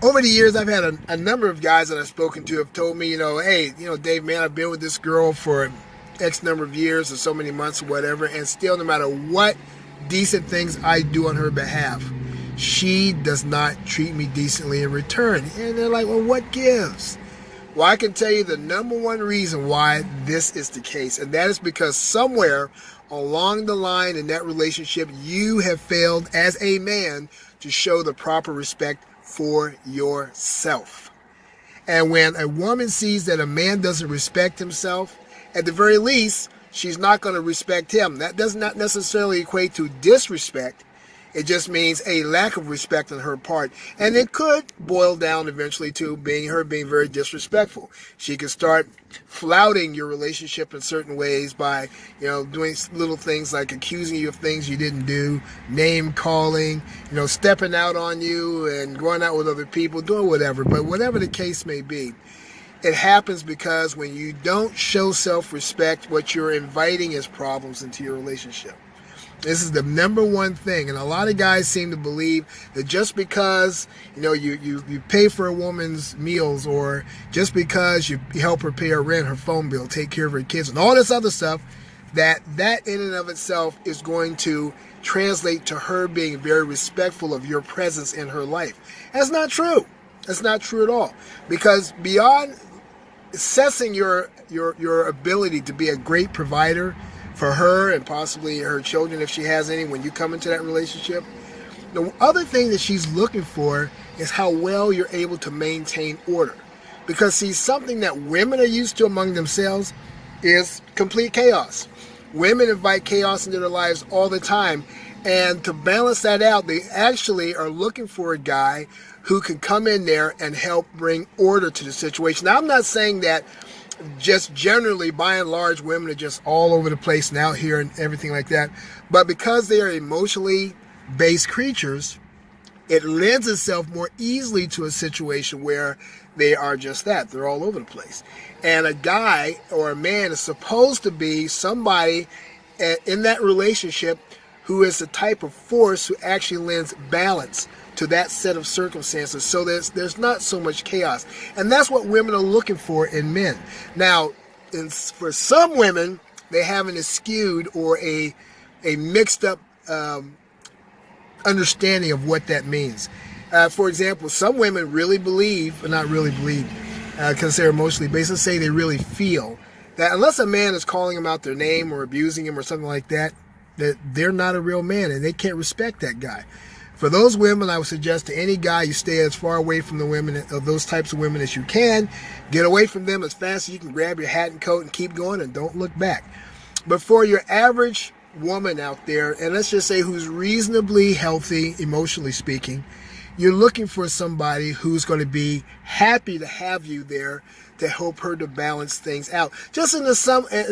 Over the years, I've had a number of guys that I've spoken to have told me, hey, Dave, man, I've been with this girl for X number of years or so many months or whatever, and still, no matter what decent things I do on her behalf, she does not treat me decently in return. And they're like, well, what gives? Well, I can tell you the number one reason why this is the case, and that is because somewhere along the line in that relationship, you have failed as a man to show the proper respect for yourself. And when a woman sees that a man doesn't respect himself, at the very least, she's not going to respect him. That does not necessarily equate to disrespect. It just means a lack of respect on her part. And it could boil down eventually to being very disrespectful. She could start flouting your relationship in certain ways by, doing little things like accusing you of things you didn't do, name calling, stepping out on you and going out with other people, doing whatever. But whatever the case may be, it happens because when you don't show self-respect, what you're inviting is problems into your relationship. This is the number one thing, and a lot of guys seem to believe that just because you pay for a woman's meals, or just because you help her pay her rent, her phone bill, take care of her kids, and all this other stuff, that in and of itself is going to translate to her being very respectful of your presence in her life. That's not true. That's not true at all. Because beyond assessing your ability to be a great provider for her and possibly her children, if she has any, when you come into that relationship, the other thing that she's looking for is how well you're able to maintain order. Because, see, something that women are used to among themselves is complete chaos. Women invite chaos into their lives all the time. And to balance that out, they actually are looking for a guy who can come in there and help bring order to the situation. Now, I'm not saying that just generally, by and large, women are just all over the place and out here and everything like that. But because they are emotionally based creatures, it lends itself more easily to a situation where they are just that. They're all over the place. And a guy or a man is supposed to be somebody in that relationship who is the type of force who actually lends balance to that set of circumstances, so there's not so much chaos. And that's what women are looking for in men. Now, for some women, they have an skewed or a mixed up understanding of what that means. For example, some women really believe, or not really believe, because they're emotionally based, let's say they really feel that unless a man is calling them out their name or abusing him or something like that, that they're not a real man and they can't respect that guy. For those women, I would suggest to any guy, you stay as far away from the women, of those types of women, as you can. Get away from them as fast as you can. Grab your hat and coat and keep going, and don't look back. But for your average woman out there, and let's just say who's reasonably healthy, emotionally speaking, you're looking for somebody who's going to be happy to have you there to help her to balance things out. Just in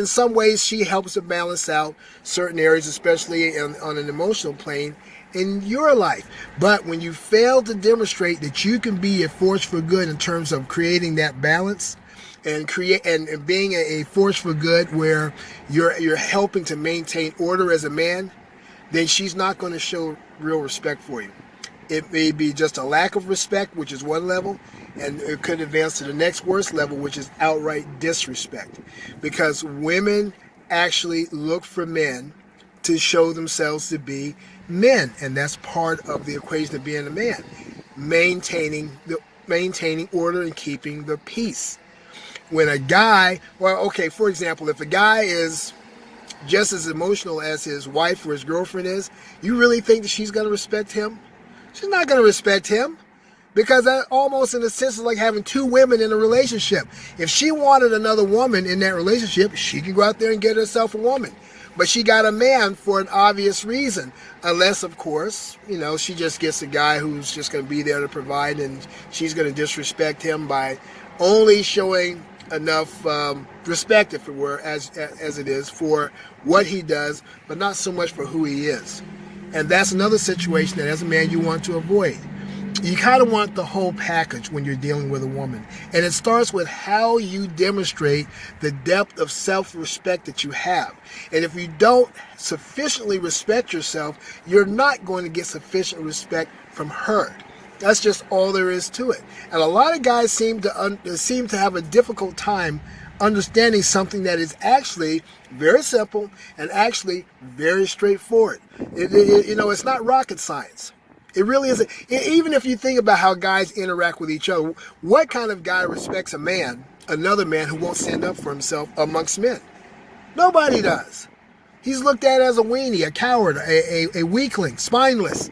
some ways, she helps to balance out certain areas, especially on an emotional plane in your life. But when you fail to demonstrate that you can be a force for good in terms of creating that balance and being a force for good where you're helping to maintain order as a man, then she's not going to show real respect for you. It may be just a lack of respect, which is one level, and it could advance to the next worst level, which is outright disrespect. Because women actually look for men to show themselves to be men, and that's part of the equation of being a man, maintaining order and keeping the peace. When a guy, for example, if a guy is just as emotional as his wife or his girlfriend is, you really think that she's going to respect him? She's not going to respect him, because that almost in a sense is like having two women in a relationship. If she wanted another woman in that relationship, she can go out there and get herself a woman. But she got a man for an obvious reason. Unless, of course, she just gets a guy who's just going to be there to provide, and she's going to disrespect him by only showing enough respect, if it were, as it is, for what he does, but not so much for who he is. And that's another situation that as a man you want to avoid. You kind of want the whole package when you're dealing with a woman. And it starts with how you demonstrate the depth of self-respect that you have. And if you don't sufficiently respect yourself, you're not going to get sufficient respect from her. That's just all there is to it. And a lot of guys seem to have a difficult time understanding something that is actually very simple and actually very straightforward. It's not rocket science. It really isn't. Even if you think about how guys interact with each other, what kind of guy respects another man who won't stand up for himself amongst men? Nobody does. He's looked at as a weenie, a coward, a weakling, spineless.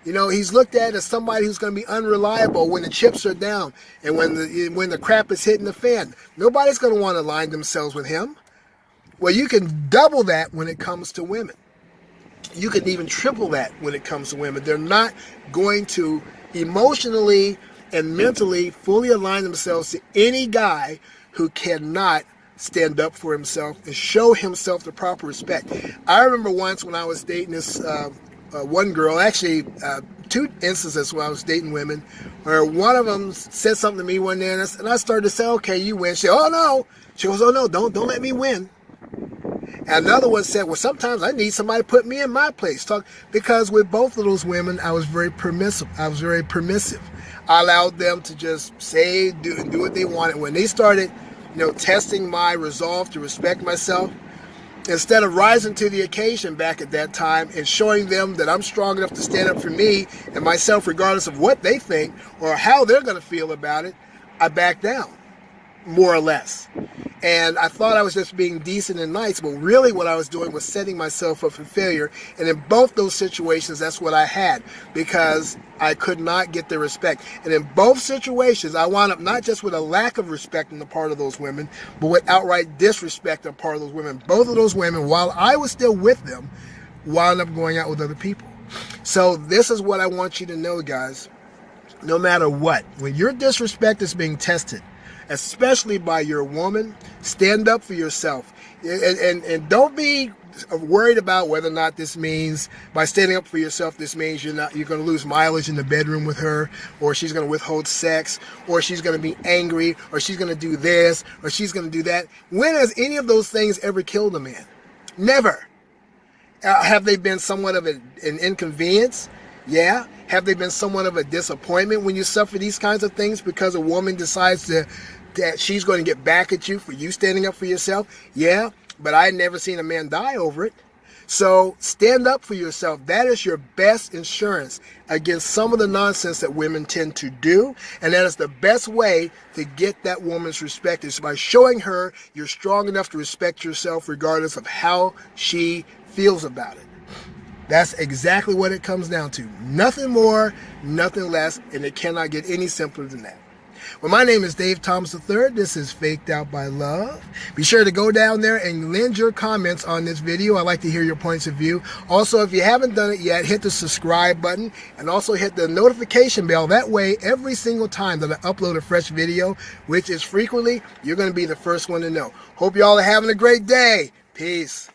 He's looked at as somebody who's going to be unreliable when the chips are down and when the crap is hitting the fan. Nobody's going to want to align themselves with him. Well, you can double that when it comes to women. You can even triple that when it comes to women. They're not going to emotionally and mentally fully align themselves to any guy who cannot stand up for himself and show himself the proper respect. I remember once when I was dating this one girl, actually two instances where I was dating women, where one of them said something to me one day, and I started to say, okay, you win. She said, oh no. She goes, oh no, don't let me win. And another one said, well, sometimes I need somebody to put me in my place. Because with both of those women, I was very permissive. I allowed them to just say, do what they wanted. When they started, testing my resolve to respect myself, instead of rising to the occasion back at that time and showing them that I'm strong enough to stand up for me and myself, regardless of what they think or how they're going to feel about it, I backed down, more or less. And I thought I was just being decent and nice, but really what I was doing was setting myself up for failure. And in both those situations, that's what I had, because I could not get their respect. And in both situations, I wound up not just with a lack of respect on the part of those women, but with outright disrespect on the part of those women. Both of those women, while I was still with them, wound up going out with other people. So this is what I want you to know, guys. No matter what, when your disrespect is being tested, especially by your woman, stand up for yourself. And don't be worried about whether or not this means, by standing up for yourself, this means you're going to lose mileage in the bedroom with her, or she's going to withhold sex, or she's going to be angry, or she's going to do this, or she's going to do that. When has any of those things ever killed a man? Never. Have they been somewhat of an inconvenience? Yeah. Have they been somewhat of a disappointment when you suffer these kinds of things because a woman decides that she's going to get back at you for you standing up for yourself? Yeah, but I had never seen a man die over it. So stand up for yourself. That is your best insurance against some of the nonsense that women tend to do. And that is the best way to get that woman's respect, is by showing her you're strong enough to respect yourself regardless of how she feels about it. That's exactly what it comes down to. Nothing more, nothing less, and it cannot get any simpler than that. Well, my name is Dave Thomas III. This is Faked Out by Love. Be sure to go down there and lend your comments on this video. I'd like to hear your points of view. Also, if you haven't done it yet, hit the subscribe button and also hit the notification bell. That way, every single time that I upload a fresh video, which is frequently, you're going to be the first one to know. Hope you all are having a great day. Peace.